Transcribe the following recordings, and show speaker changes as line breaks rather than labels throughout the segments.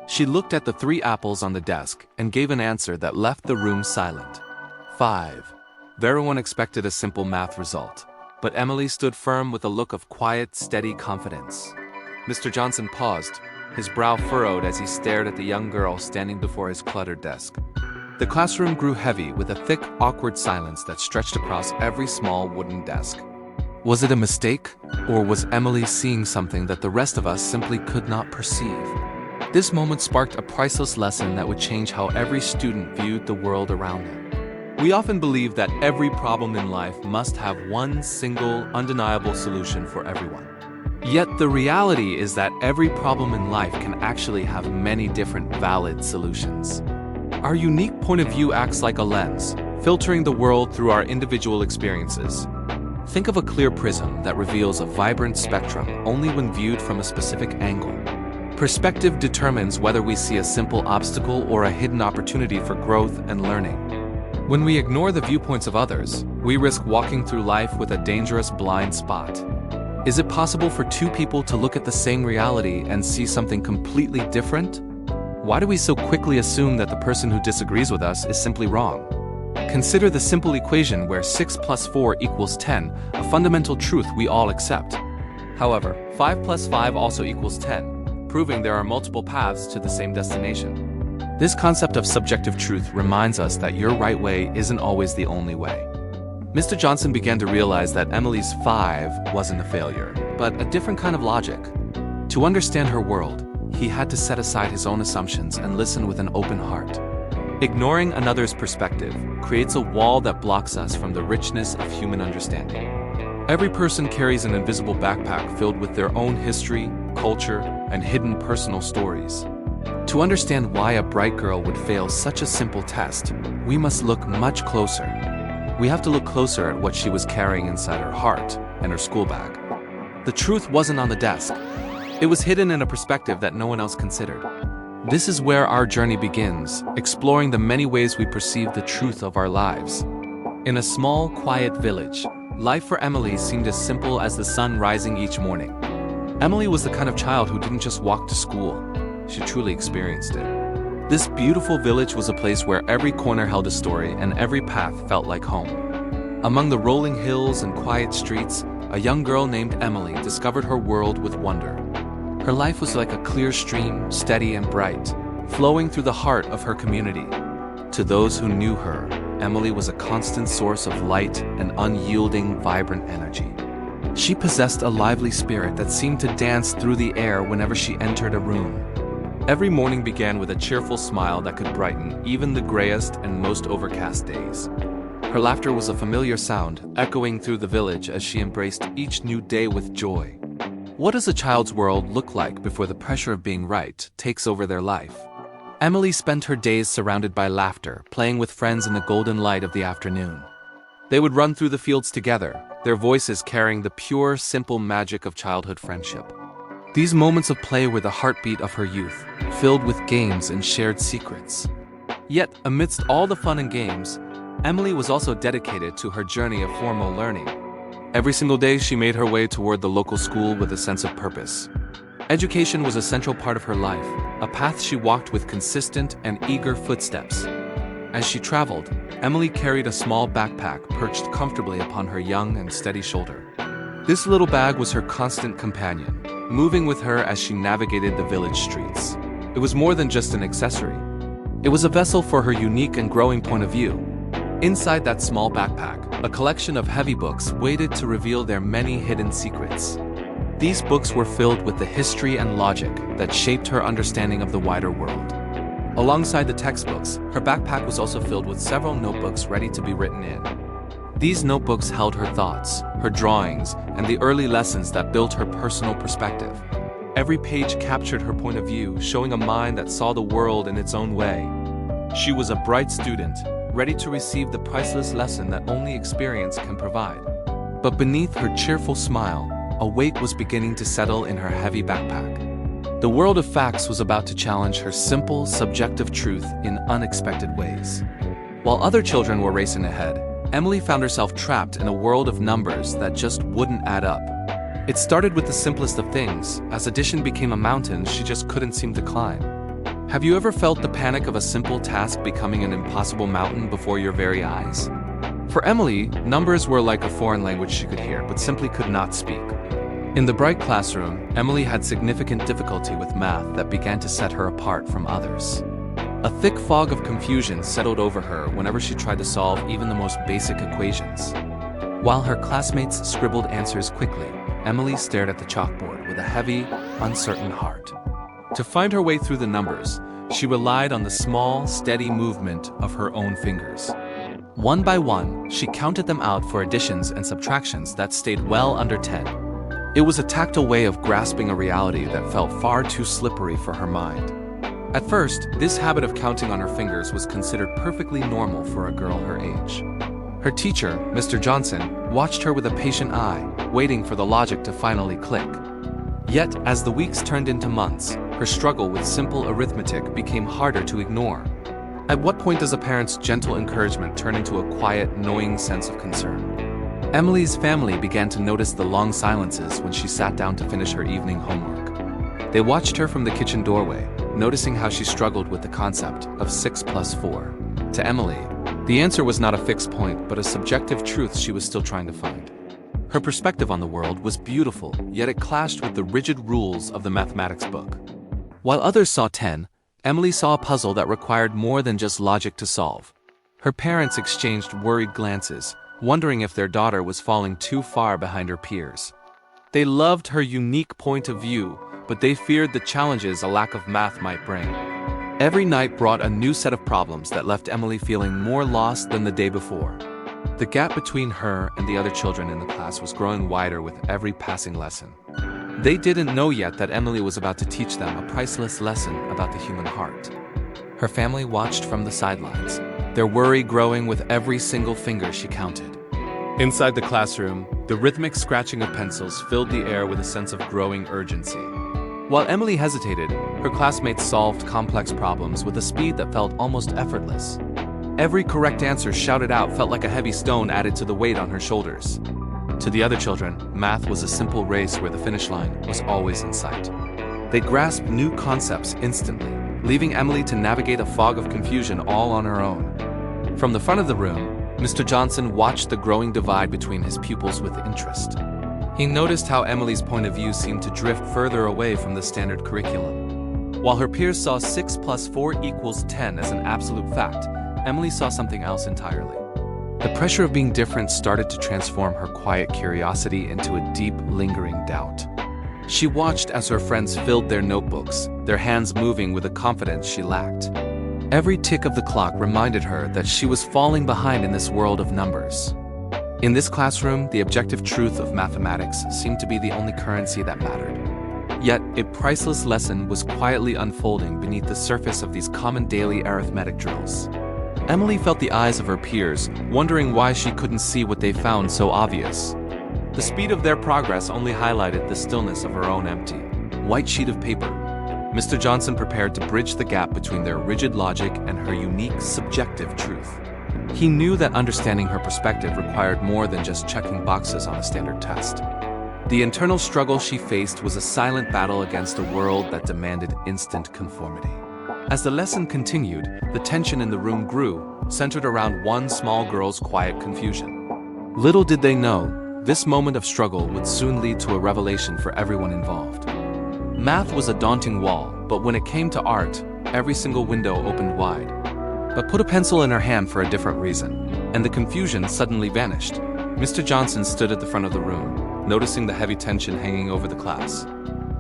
She looked at the 3 apples on the desk and gave an answer that left the room silent. 5. Everyone expected a simple math result, but Emily stood firm with a look of quiet, steady confidence. Mr. Johnson paused, his brow furrowed as he stared at the young girl standing before his cluttered desk. The classroom grew heavy with a thick, awkward silence that stretched across every small wooden desk. Was it a mistake, or was Emily seeing something that the rest of us simply could not perceive? This moment sparked a priceless lesson that would change how every student viewed the world around them. We often believe that every problem in life must have one single, undeniable solution for everyone. Yet the reality is that every problem in life can actually have many different valid solutions. Our unique point of view acts like a lens, filtering the world through our individual experiences. Think of a clear prism that reveals a vibrant spectrum only when viewed from a specific angle. Perspective determines whether we see a simple obstacle or a hidden opportunity for growth and learning. When we ignore the viewpoints of others, we risk walking through life with a dangerous blind spot. Is it possible for 2 people to look at the same reality and see something completely different? Why do we so quickly assume that the person who disagrees with us is simply wrong? Consider the simple equation where 6 plus 4 equals 10, a fundamental truth we all accept. However, 5 plus 5 also equals 10, proving there are multiple paths to the same destination. This concept of subjective truth reminds us that your right way isn't always the only way. Mr. Johnson began to realize that Emily's 5 wasn't a failure, but a different kind of logic. To understand her world, he had to set aside his own assumptions and listen with an open heart. Ignoring another's perspective creates a wall that blocks us from the richness of human understanding. Every person carries an invisible backpack filled with their own history, culture, and hidden personal stories. To understand why a bright girl would fail such a simple test, we must look much closer. We have to look closer at what she was carrying inside her heart and her school bag. The truth wasn't on the desk. It was hidden in a perspective that no one else considered. This is where our journey begins, exploring the many ways we perceive the truth of our lives. In a small, quiet village, life for Emily seemed as simple as the sun rising each morning. Emily was the kind of child who didn't just walk to school, she truly experienced it. This beautiful village was a place where every corner held a story and every path felt like home. Among the rolling hills and quiet streets, a young girl named Emily discovered her world with wonder. Her life was like a clear stream, steady and bright, flowing through the heart of her community. To those who knew her, Emily was a constant source of light and unyielding, vibrant energy. She possessed a lively spirit that seemed to dance through the air whenever she entered a room. Every morning began with a cheerful smile that could brighten even the grayest and most overcast days. Her laughter was a familiar sound, echoing through the village as she embraced each new day with joy. What does a child's world look like before the pressure of being right takes over their life? Emily spent her days surrounded by laughter, playing with friends in the golden light of the afternoon. They would run through the fields together, their voices carrying the pure, simple magic of childhood friendship. These moments of play were the heartbeat of her youth, filled with games and shared secrets. Yet, amidst all the fun and games, Emily was also dedicated to her journey of formal learning. Every single day, she made her way toward the local school with a sense of purpose. Education was a central part of her life, a path she walked with consistent and eager footsteps. As she traveled, Emily carried a small backpack perched comfortably upon her young and steady shoulder. This little bag was her constant companion, moving with her as she navigated the village streets. It was more than just an accessory. It was a vessel for her unique and growing point of view. Inside that small backpack, a collection of heavy books waited to reveal their many hidden secrets. These books were filled with the history and logic that shaped her understanding of the wider world. Alongside the textbooks, her backpack was also filled with several notebooks ready to be written in. These notebooks held her thoughts, her drawings, and the early lessons that built her personal perspective. Every page captured her point of view, showing a mind that saw the world in its own way. She was a bright student, ready to receive the priceless lesson that only experience can provide. But beneath her cheerful smile, a weight was beginning to settle in her heavy backpack. The world of facts was about to challenge her simple, subjective truth in unexpected ways. While other children were racing ahead, Emily found herself trapped in a world of numbers that just wouldn't add up. It started with the simplest of things. As addition became a mountain she just couldn't seem to climb. Have you ever felt the panic of a simple task becoming an impossible mountain before your very eyes? For Emily, numbers were like a foreign language she could hear but simply could not speak. In the bright classroom, Emily had significant difficulty with math that began to set her apart from others. A thick fog of confusion settled over her whenever she tried to solve even the most basic equations. While her classmates scribbled answers quickly, Emily stared at the chalkboard with a heavy, uncertain heart. To find her way through the numbers, she relied on the small, steady movement of her own fingers. One by one, she counted them out for additions and subtractions that stayed well under 10. It was a tactile way of grasping a reality that felt far too slippery for her mind. At first, this habit of counting on her fingers was considered perfectly normal for a girl her age. Her teacher, Mr. Johnson, watched her with a patient eye, waiting for the logic to finally click. Yet, as the weeks turned into months, her struggle with simple arithmetic became harder to ignore. At what point does a parent's gentle encouragement turn into a quiet, knowing sense of concern? Emily's family began to notice the long silences when she sat down to finish her evening homework. They watched her from the kitchen doorway, noticing how she struggled with the concept of 6 plus 4. To Emily, the answer was not a fixed point but a subjective truth she was still trying to find. Her perspective on the world was beautiful, yet it clashed with the rigid rules of the mathematics book. While others saw 10, Emily saw a puzzle that required more than just logic to solve. Her parents exchanged worried glances, wondering if their daughter was falling too far behind her peers. They loved her unique point of view, but they feared the challenges a lack of math might bring. Every night brought a new set of problems that left Emily feeling more lost than the day before. The gap between her and the other children in the class was growing wider with every passing lesson. They didn't know yet that Emily was about to teach them a priceless lesson about the human heart. Her family watched from the sidelines, their worry growing with every single finger she counted. Inside the classroom, the rhythmic scratching of pencils filled the air with a sense of growing urgency. While Emily hesitated, her classmates solved complex problems with a speed that felt almost effortless. Every correct answer shouted out felt like a heavy stone added to the weight on her shoulders. To the other children, math was a simple race where the finish line was always in sight. They grasped new concepts instantly, leaving Emily to navigate a fog of confusion all on her own. From the front of the room, Mr. Johnson watched the growing divide between his pupils with interest. He noticed how Emily's point of view seemed to drift further away from the standard curriculum. While her peers saw 6 plus 4 equals 10 as an absolute fact, Emily saw something else entirely. The pressure of being different started to transform her quiet curiosity into a deep, lingering doubt. She watched as her friends filled their notebooks, their hands moving with a confidence she lacked. Every tick of the clock reminded her that she was falling behind in this world of numbers. In this classroom, the objective truth of mathematics seemed to be the only currency that mattered. Yet, a priceless lesson was quietly unfolding beneath the surface of these common daily arithmetic drills. Emily felt the eyes of her peers, wondering why she couldn't see what they found so obvious. The speed of their progress only highlighted the stillness of her own empty, white sheet of paper. Mr. Johnson prepared to bridge the gap between their rigid logic and her unique, subjective truth. He knew that understanding her perspective required more than just checking boxes on a standard test. The internal struggle she faced was a silent battle against a world that demanded instant conformity. As the lesson continued, the tension in the room grew, centered around one small girl's quiet confusion. Little did they know, this moment of struggle would soon lead to a revelation for everyone involved. Math was a daunting wall, but when it came to art, every single window opened wide. But put a pencil in her hand for a different reason, and the confusion suddenly vanished. Mr. Johnson stood at the front of the room, noticing the heavy tension hanging over the class.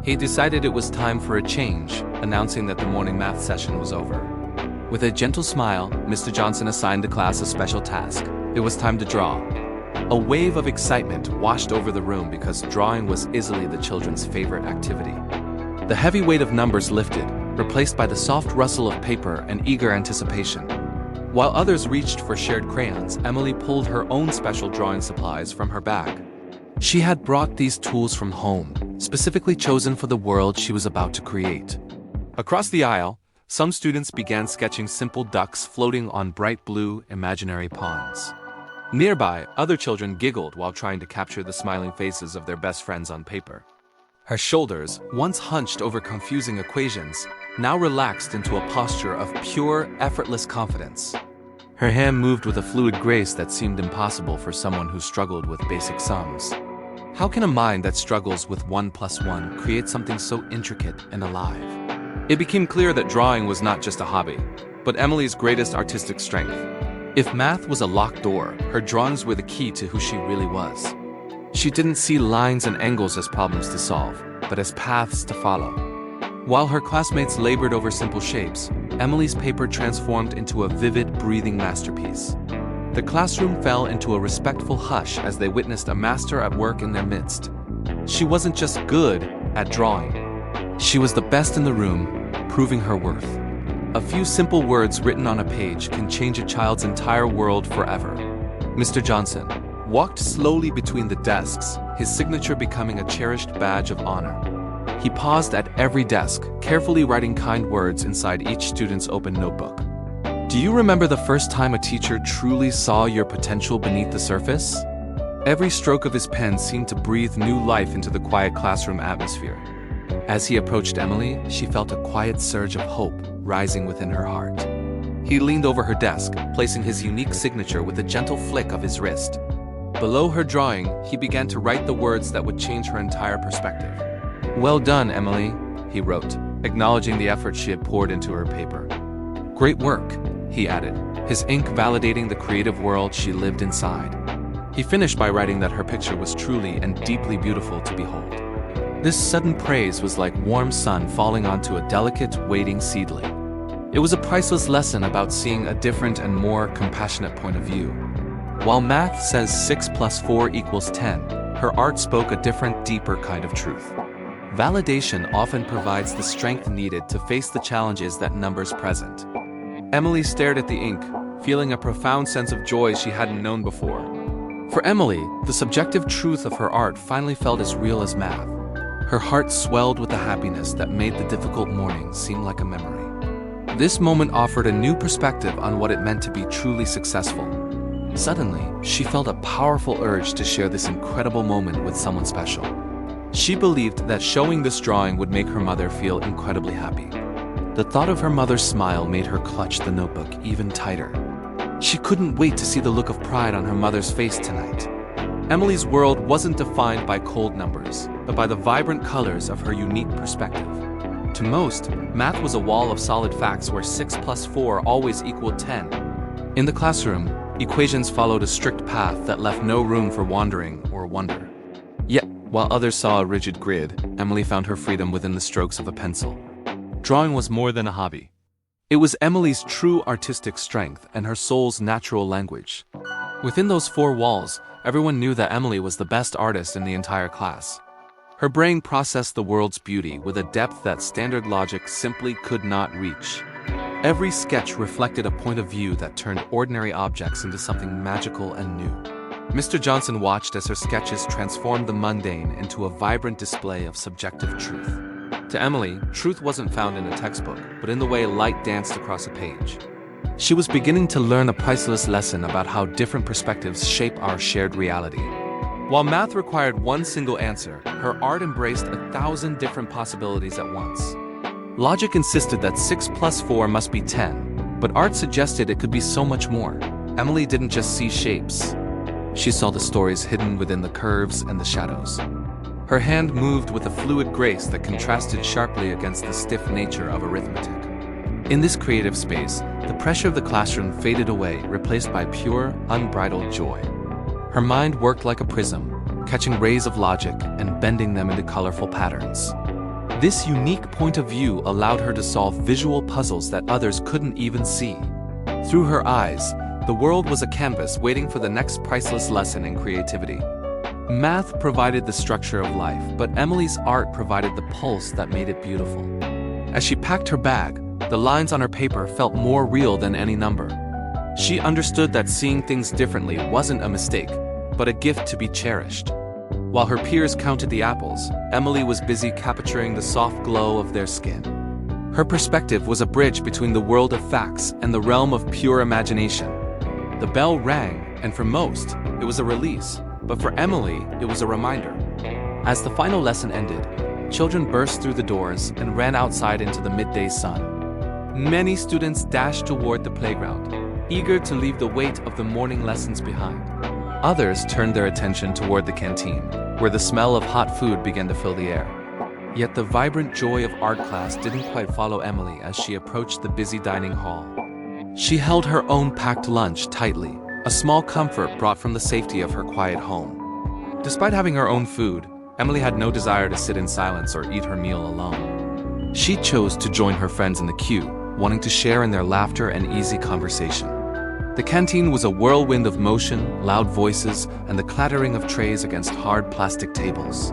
He decided it was time for a change, announcing that the morning math session was over. With a gentle smile, Mr. Johnson assigned the class a special task. It was time to draw. A wave of excitement washed over the room because drawing was easily the children's favorite activity. The heavy weight of numbers lifted, replaced by the soft rustle of paper and eager anticipation. While others reached for shared crayons, Emily pulled her own special drawing supplies from her bag. She had brought these tools from home, specifically chosen for the world she was about to create. Across the aisle, some students began sketching simple ducks floating on bright blue, imaginary ponds. Nearby, other children giggled while trying to capture the smiling faces of their best friends on paper. Her shoulders, once hunched over confusing equations, now relaxed into a posture of pure, effortless confidence. Her hand moved with a fluid grace that seemed impossible for someone who struggled with basic sums. How can a mind that struggles with 1 plus 1 create something so intricate and alive? It became clear that drawing was not just a hobby, but Emily's greatest artistic strength. If math was a locked door, her drawings were the key to who she really was. She didn't see lines and angles as problems to solve, but as paths to follow. While her classmates labored over simple shapes, Emily's paper transformed into a vivid, breathing masterpiece. The classroom fell into a respectful hush as they witnessed a master at work in their midst. She wasn't just good at drawing. She was the best in the room, proving her worth. A few simple words written on a page can change a child's entire world forever. Mr. Johnson walked slowly between the desks, his signature becoming a cherished badge of honor. He paused at every desk, carefully writing kind words inside each student's open notebook. Do you remember the first time a teacher truly saw your potential beneath the surface? Every stroke of his pen seemed to breathe new life into the quiet classroom atmosphere. As he approached Emily, she felt a quiet surge of hope rising within her heart. He leaned over her desk, placing his unique signature with a gentle flick of his wrist. Below her drawing, he began to write the words that would change her entire perspective. "Well done, Emily," he wrote, acknowledging the effort she had poured into her paper. "Great work," he added, his ink validating the creative world she lived inside. He finished by writing that her picture was truly and deeply beautiful to behold. This sudden praise was like warm sun falling onto a delicate, waiting seedling. It was a priceless lesson about seeing a different and more compassionate point of view. While math says 6 plus 4 equals 10, her art spoke a different, deeper kind of truth. Validation often provides the strength needed to face the challenges that numbers present. Emily stared at the ink, feeling a profound sense of joy she hadn't known before. For Emily, the subjective truth of her art finally felt as real as math. Her heart swelled with the happiness that made the difficult morning seem like a memory. This moment offered a new perspective on what it meant to be truly successful. Suddenly, she felt a powerful urge to share this incredible moment with someone special. She believed that showing this drawing would make her mother feel incredibly happy. The thought of her mother's smile made her clutch the notebook even tighter. She couldn't wait to see the look of pride on her mother's face tonight. Emily's world wasn't defined by cold numbers, but by the vibrant colors of her unique perspective. To most, math was a wall of solid facts where 6 plus 4 always equaled 10. In the classroom, equations followed a strict path that left no room for wandering or wonder. Yet, while others saw a rigid grid, Emily found her freedom within the strokes of a pencil. Drawing was more than a hobby. It was Emily's true artistic strength and her soul's natural language. Within those 4 walls, everyone knew that Emily was the best artist in the entire class. Her brain processed the world's beauty with a depth that standard logic simply could not reach. Every sketch reflected a point of view that turned ordinary objects into something magical and new. Mr. Johnson watched as her sketches transformed the mundane into a vibrant display of subjective truth. To Emily, truth wasn't found in a textbook, but in the way light danced across a page. She was beginning to learn a priceless lesson about how different perspectives shape our shared reality. While math required one single answer, her art embraced 1,000 different possibilities at once. Logic insisted that 6 plus 4 must be 10, but art suggested it could be so much more. Emily didn't just see shapes. She saw the stories hidden within the curves and the shadows. Her hand moved with a fluid grace that contrasted sharply against the stiff nature of arithmetic. In this creative space, the pressure of the classroom faded away, replaced by pure, unbridled joy. Her mind worked like a prism, catching rays of logic and bending them into colorful patterns. This unique point of view allowed her to solve visual puzzles that others couldn't even see. Through her eyes, the world was a canvas waiting for the next priceless lesson in creativity. Math provided the structure of life, but Emily's art provided the pulse that made it beautiful. As she packed her bag, the lines on her paper felt more real than any number. She understood that seeing things differently wasn't a mistake, but a gift to be cherished. While her peers counted the apples, Emily was busy capturing the soft glow of their skin. Her perspective was a bridge between the world of facts and the realm of pure imagination. The bell rang, and for most, it was a release, but for Emily, it was a reminder. As the final lesson ended, children burst through the doors and ran outside into the midday sun. Many students dashed toward the playground, eager to leave the weight of the morning lessons behind. Others turned their attention toward the canteen, where the smell of hot food began to fill the air. Yet the vibrant joy of art class didn't quite follow Emily as she approached the busy dining hall. She held her own packed lunch tightly, a small comfort brought from the safety of her quiet home. Despite having her own food, Emily had no desire to sit in silence or eat her meal alone. She chose to join her friends in the queue, wanting to share in their laughter and easy conversation. The canteen was a whirlwind of motion, loud voices, and the clattering of trays against hard plastic tables.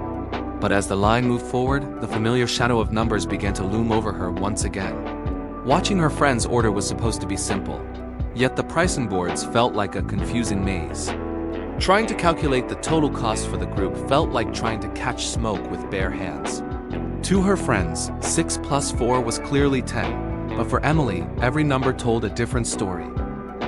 But as the line moved forward, the familiar shadow of numbers began to loom over her once again. Watching her friend's order was supposed to be simple, yet the pricing boards felt like a confusing maze. Trying to calculate the total cost for the group felt like trying to catch smoke with bare hands. To her friends, 6 plus 4 was clearly 10. But for Emily, every number told a different story.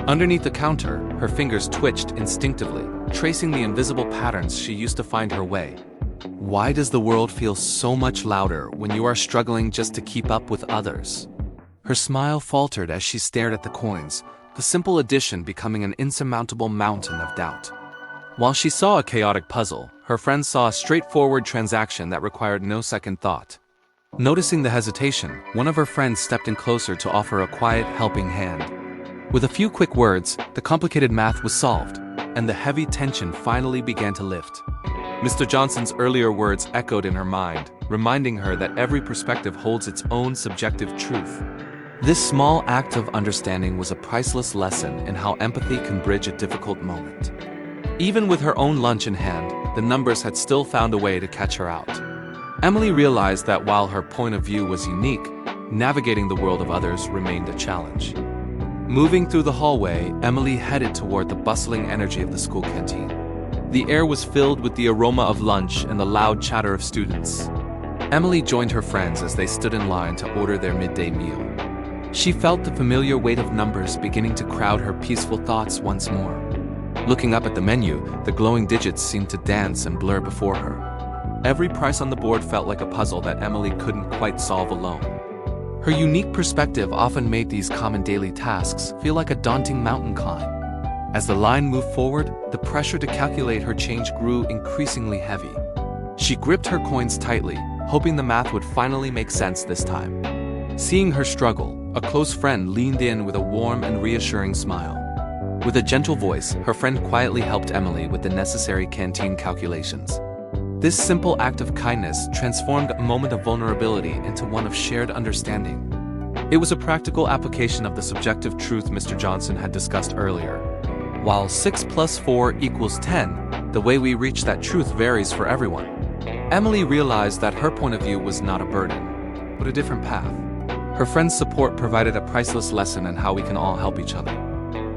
Underneath the counter, her fingers twitched instinctively, tracing the invisible patterns she used to find her way. Why does the world feel so much louder when you are struggling just to keep up with others? Her smile faltered as she stared at the coins, the simple addition becoming an insurmountable mountain of doubt. While she saw a chaotic puzzle, her friends saw a straightforward transaction that required no second thought. Noticing the hesitation, one of her friends stepped in closer to offer a quiet, helping hand. With a few quick words, the complicated math was solved, and the heavy tension finally began to lift. Mr. Johnson's earlier words echoed in her mind, reminding her that every perspective holds its own subjective truth. This small act of understanding was a priceless lesson in how empathy can bridge a difficult moment. Even with her own lunch in hand, the numbers had still found a way to catch her out. Emily realized that while her point of view was unique, navigating the world of others remained a challenge. Moving through the hallway, Emily headed toward the bustling energy of the school canteen. The air was filled with the aroma of lunch and the loud chatter of students. Emily joined her friends as they stood in line to order their midday meal. She felt the familiar weight of numbers beginning to crowd her peaceful thoughts once more. Looking up at the menu, the glowing digits seemed to dance and blur before her. Every price on the board felt like a puzzle that Emily couldn't quite solve alone. Her unique perspective often made these common daily tasks feel like a daunting mountain climb. As the line moved forward, the pressure to calculate her change grew increasingly heavy. She gripped her coins tightly, hoping the math would finally make sense this time. Seeing her struggle, a close friend leaned in with a warm and reassuring smile. With a gentle voice, her friend quietly helped Emily with the necessary canteen calculations. This simple act of kindness transformed a moment of vulnerability into one of shared understanding. It was a practical application of the subjective truth Mr. Johnson had discussed earlier. While 6 plus 4 equals 10, the way we reach that truth varies for everyone. Emily realized that her point of view was not a burden, but a different path. Her friend's support provided a priceless lesson in how we can all help each other.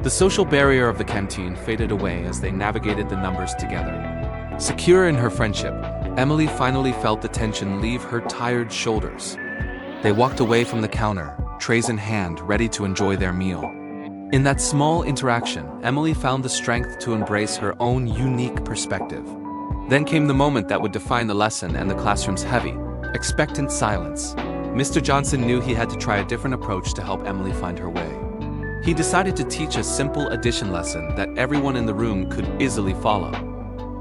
The social barrier of the canteen faded away as they navigated the numbers together. Secure in her friendship, Emily finally felt the tension leave her tired shoulders. They walked away from the counter, trays in hand, ready to enjoy their meal. In that small interaction, Emily found the strength to embrace her own unique perspective. Then came the moment that would define the lesson and the classroom's heavy, expectant silence. Mr. Johnson knew he had to try a different approach to help Emily find her way. He decided to teach a simple addition lesson that everyone in the room could easily follow.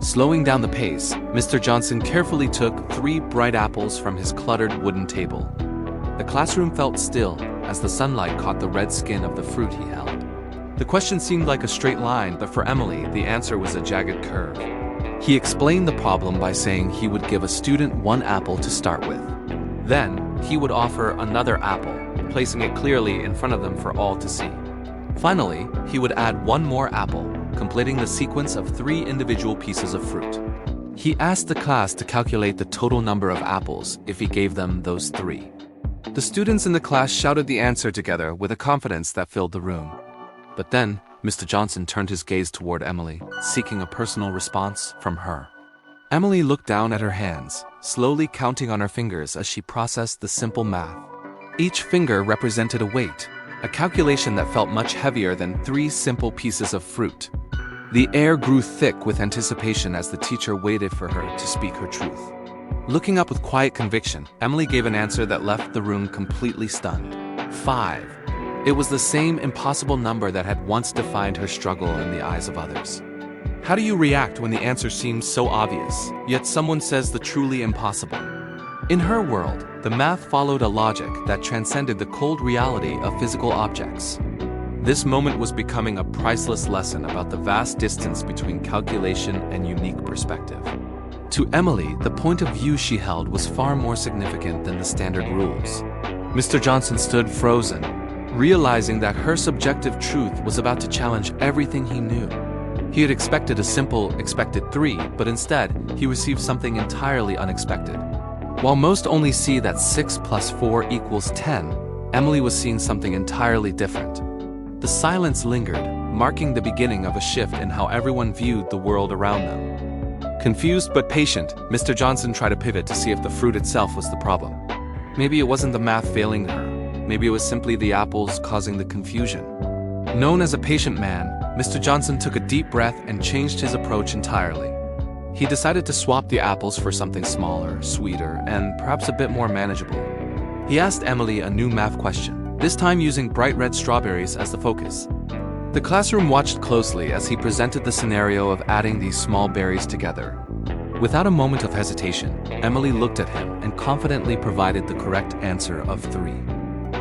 Slowing down the pace, Mr. Johnson carefully took 3 bright apples from his cluttered wooden table. The classroom felt still as the sunlight caught the red skin of the fruit he held. The question seemed like a straight line, but for Emily, the answer was a jagged curve. He explained the problem by saying he would give a student 1 apple to start with. Then, he would offer another apple, placing it clearly in front of them for all to see. Finally, he would add 1 more apple, completing the sequence of 3 individual pieces of fruit. He asked the class to calculate the total number of apples if he gave them those 3. The students in the class shouted the answer together with a confidence that filled the room. But then, Mr. Johnson turned his gaze toward Emily, seeking a personal response from her. Emily looked down at her hands, slowly counting on her fingers as she processed the simple math. Each finger represented a weight, a calculation that felt much heavier than 3 simple pieces of fruit. The air grew thick with anticipation as the teacher waited for her to speak her truth. Looking up with quiet conviction, Emily gave an answer that left the room completely stunned. 5. It was the same impossible number that had once defined her struggle in the eyes of others. How do you react when the answer seems so obvious, yet someone says the truly impossible? In her world, the math followed a logic that transcended the cold reality of physical objects. This moment was becoming a priceless lesson about the vast distance between calculation and unique perspective. To Emily, the point of view she held was far more significant than the standard rules. Mr. Johnson stood frozen, realizing that her subjective truth was about to challenge everything he knew. He had expected a simple, expected 3, but instead, he received something entirely unexpected. While most only see that 6 plus 4 equals 10, Emily was seeing something entirely different. The silence lingered, marking the beginning of a shift in how everyone viewed the world around them. Confused but patient, Mr. Johnson tried to pivot to see if the fruit itself was the problem. Maybe it wasn't the math failing her. Maybe it was simply the apples causing the confusion. Known as a patient man, Mr. Johnson took a deep breath and changed his approach entirely. He decided to swap the apples for something smaller, sweeter, and perhaps a bit more manageable. He asked Emily a new math question, this time using bright red strawberries as the focus. The classroom watched closely as he presented the scenario of adding these small berries together. Without a moment of hesitation, Emily looked at him and confidently provided the correct answer of 3.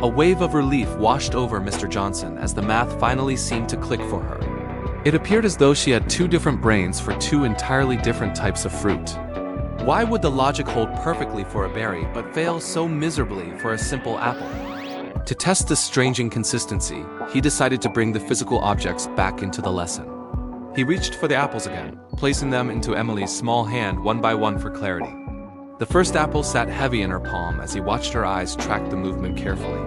A wave of relief washed over Mr. Johnson as the math finally seemed to click for her. It appeared as though she had 2 different brains for 2 entirely different types of fruit. Why would the logic hold perfectly for a berry but fail so miserably for a simple apple? To test this strange inconsistency, he decided to bring the physical objects back into the lesson. He reached for the apples again, placing them into Emily's small hand one by one for clarity. The first apple sat heavy in her palm as he watched her eyes track the movement carefully.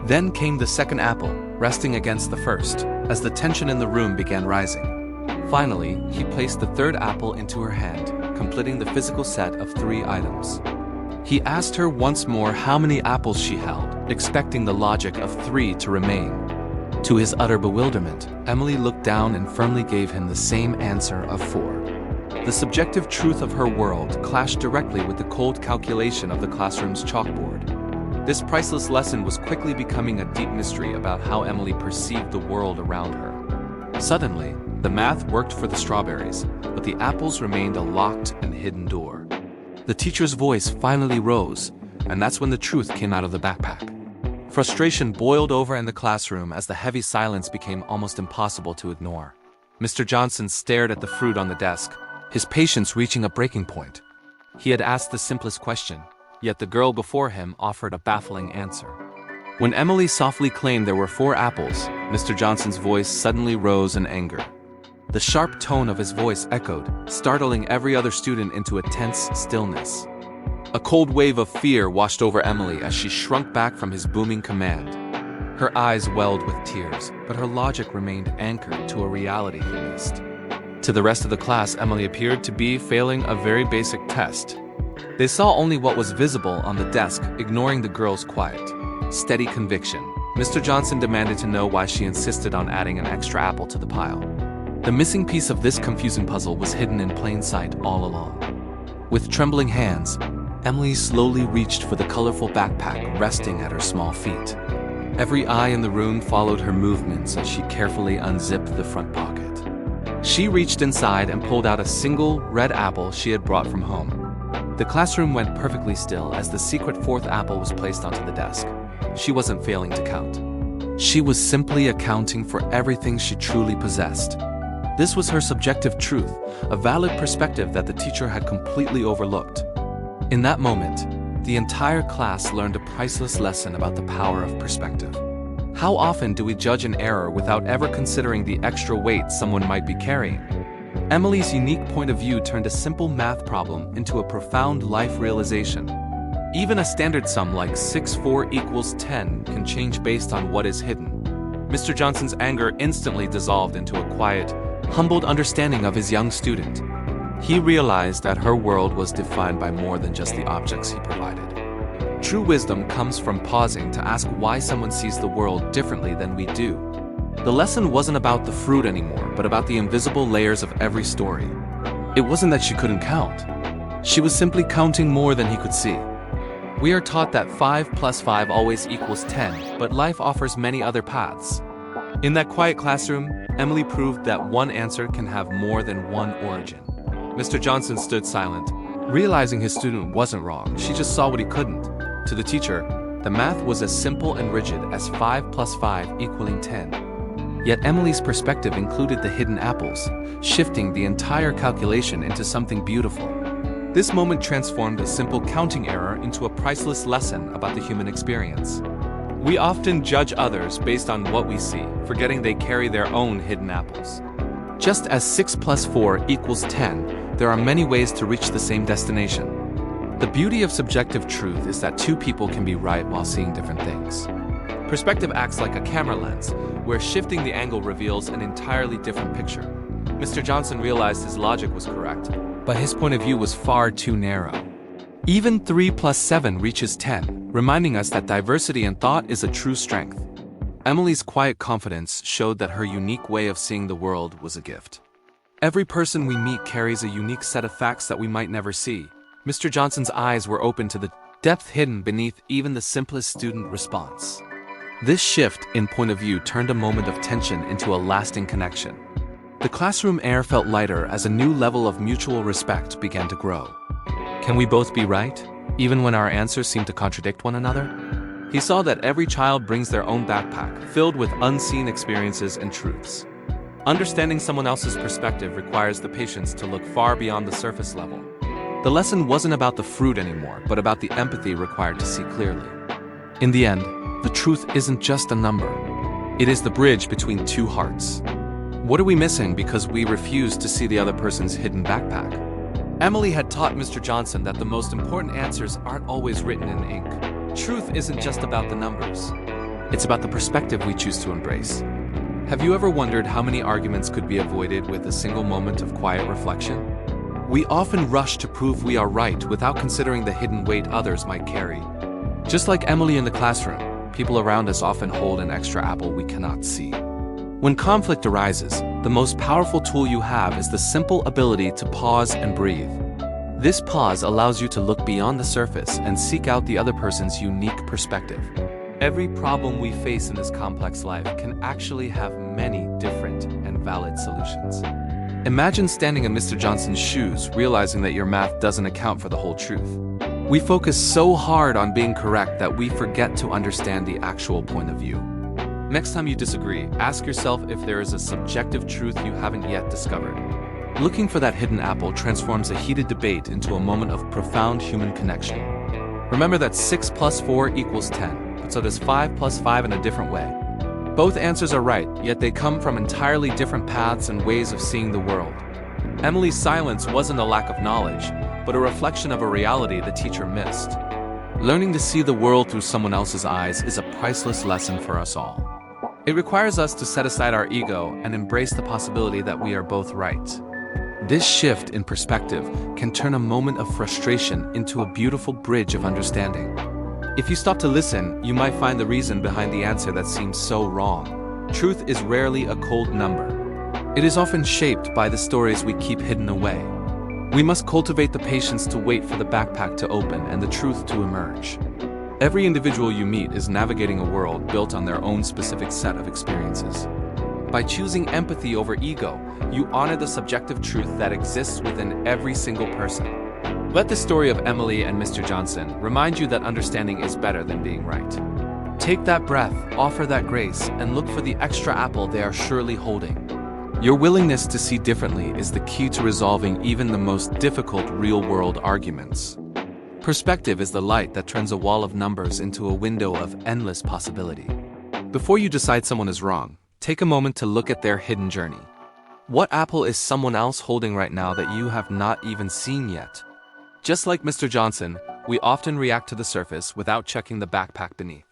Then came the second apple, resting against the first, as the tension in the room began rising. Finally, he placed the third apple into her hand, completing the physical set of 3 items. He asked her once more how many apples she held, expecting the logic of 3 to remain. To his utter bewilderment, Emily looked down and firmly gave him the same answer of 4. The subjective truth of her world clashed directly with the cold calculation of the classroom's chalkboard. This priceless lesson was quickly becoming a deep mystery about how Emily perceived the world around her. Suddenly, the math worked for the strawberries, but the apples remained a locked and hidden door. The teacher's voice finally rose, and that's when the truth came out of the backpack. Frustration boiled over in the classroom as the heavy silence became almost impossible to ignore. Mr. Johnson stared at the fruit on the desk, his patience reaching a breaking point. He had asked the simplest question, yet the girl before him offered a baffling answer. When Emily softly claimed there were 4 apples, Mr. Johnson's voice suddenly rose in anger. The sharp tone of his voice echoed, startling every other student into a tense stillness. A cold wave of fear washed over Emily as she shrunk back from his booming command. Her eyes welled with tears, but her logic remained anchored to a reality he missed. To the rest of the class, Emily appeared to be failing a very basic test. They saw only what was visible on the desk, ignoring the girl's quiet, steady conviction. Mr. Johnson demanded to know why she insisted on adding an extra apple to the pile. The missing piece of this confusing puzzle was hidden in plain sight all along. With trembling hands, Emily slowly reached for the colorful backpack resting at her small feet. Every eye in the room followed her movements as she carefully unzipped the front pocket. She reached inside and pulled out a single red apple she had brought from home. The classroom went perfectly still as the secret 4th apple was placed onto the desk. She wasn't failing to count. She was simply accounting for everything she truly possessed. This was her subjective truth, a valid perspective that the teacher had completely overlooked. In that moment, the entire class learned a priceless lesson about the power of perspective. How often do we judge an error without ever considering the extra weight someone might be carrying? Emily's unique point of view turned a simple math problem into a profound life realization. Even a standard sum like 6 4 equals 10 can change based on what is hidden. Mr. Johnson's anger instantly dissolved into a quiet, humbled understanding of his young student. He realized that her world was defined by more than just the objects he provided. True wisdom comes from pausing to ask why someone sees the world differently than we do. The lesson wasn't about the fruit anymore, but about the invisible layers of every story. It wasn't that she couldn't count. She was simply counting more than he could see. We are taught that 5 plus 5 always equals 10, but life offers many other paths. In that quiet classroom, Emily proved that one answer can have more than one origin. Mr. Johnson stood silent, realizing his student wasn't wrong. She just saw what he couldn't. To the teacher, the math was as simple and rigid as 5 plus 5 equaling 10. Yet Emily's perspective included the hidden apples, shifting the entire calculation into something beautiful. This moment transformed a simple counting error into a priceless lesson about the human experience. We often judge others based on what we see, forgetting they carry their own hidden apples. Just as 6 plus 4 equals 10, there are many ways to reach the same destination. The beauty of subjective truth is that two people can be right while seeing different things. Perspective acts like a camera lens, where shifting the angle reveals an entirely different picture. Mr. Johnson realized his logic was correct, but his point of view was far too narrow. Even 3 plus 7 reaches 10, reminding us that diversity in thought is a true strength. Emily's quiet confidence showed that her unique way of seeing the world was a gift. Every person we meet carries a unique set of facts that we might never see. Mr. Johnson's eyes were open to the depth hidden beneath even the simplest student response. This shift in point of view turned a moment of tension into a lasting connection. The classroom air felt lighter as a new level of mutual respect began to grow. Can we both be right, even when our answers seem to contradict one another? He saw that every child brings their own backpack, filled with unseen experiences and truths. Understanding someone else's perspective requires the patience to look far beyond the surface level. The lesson wasn't about the fruit anymore, but about the empathy required to see clearly. In the end, the truth isn't just a number. It is the bridge between two hearts. What are we missing because we refuse to see the other person's hidden backpack? Emily had taught Mr. Johnson that the most important answers aren't always written in ink. Truth isn't just about the numbers. It's about the perspective we choose to embrace. Have you ever wondered how many arguments could be avoided with a single moment of quiet reflection? We often rush to prove we are right without considering the hidden weight others might carry. Just like Emily in the classroom, people around us often hold an extra apple we cannot see. When conflict arises, the most powerful tool you have is the simple ability to pause and breathe. This pause allows you to look beyond the surface and seek out the other person's unique perspective. Every problem we face in this complex life can actually have many different and valid solutions. Imagine standing in Mr. Johnson's shoes, realizing that your math doesn't account for the whole truth. We focus so hard on being correct that we forget to understand the actual point of view. Next time you disagree, ask yourself if there is a subjective truth you haven't yet discovered. Looking for that hidden apple transforms a heated debate into a moment of profound human connection. Remember that 6 plus 4 equals 10, but so does 5 plus 5 in a different way. Both answers are right, yet they come from entirely different paths and ways of seeing the world. Emily's silence wasn't a lack of knowledge, but a reflection of a reality the teacher missed. Learning to see the world through someone else's eyes is a priceless lesson for us all. It requires us to set aside our ego and embrace the possibility that we are both right. This shift in perspective can turn a moment of frustration into a beautiful bridge of understanding. If you stop to listen, you might find the reason behind the answer that seems so wrong. Truth is rarely a cold number. It is often shaped by the stories we keep hidden away. We must cultivate the patience to wait for the backpack to open and the truth to emerge. Every individual you meet is navigating a world built on their own specific set of experiences. By choosing empathy over ego, you honor the subjective truth that exists within every single person. Let the story of Emily and Mr. Johnson remind you that understanding is better than being right. Take that breath, offer that grace, and look for the extra apple they are surely holding. Your willingness to see differently is the key to resolving even the most difficult real-world arguments. Perspective is the light that turns a wall of numbers into a window of endless possibility. Before you decide someone is wrong, take a moment to look at their hidden journey. What apple is someone else holding right now that you have not even seen yet? Just like Mr. Johnson, we often react to the surface without checking the backpack beneath.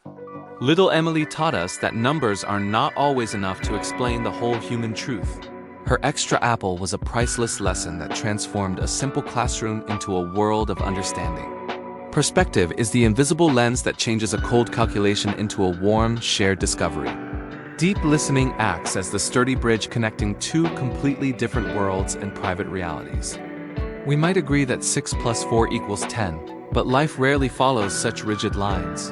Little Emily taught us that numbers are not always enough to explain the whole human truth. Her extra apple was a priceless lesson that transformed a simple classroom into a world of understanding. Perspective is the invisible lens that changes a cold calculation into a warm, shared discovery. Deep listening acts as the sturdy bridge connecting two completely different worlds and private realities. We might agree that 6 plus 4 equals 10, but life rarely follows such rigid lines.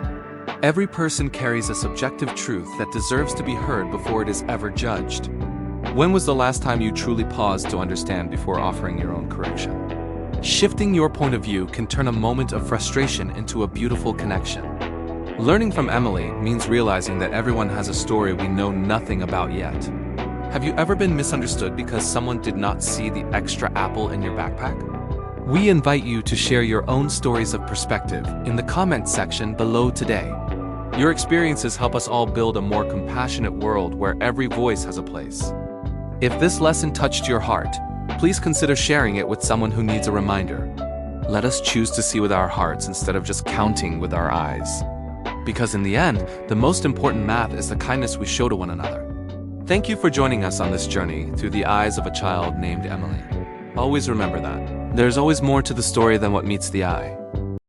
Every person carries a subjective truth that deserves to be heard before it is ever judged. When was the last time you truly paused to understand before offering your own correction? Shifting your point of view can turn a moment of frustration into a beautiful connection. Learning from Emily means realizing that everyone has a story we know nothing about yet. Have you ever been misunderstood because someone did not see the extra apple in your backpack? We invite you to share your own stories of perspective in the comments section below today. Your experiences help us all build a more compassionate world where every voice has a place. If this lesson touched your heart, please consider sharing it with someone who needs a reminder. Let us choose to see with our hearts instead of just counting with our eyes. Because in the end, the most important math is the kindness we show to one another. Thank you for joining us on this journey through the eyes of a child named Emily. Always remember that there's always more to the story than what meets the eye.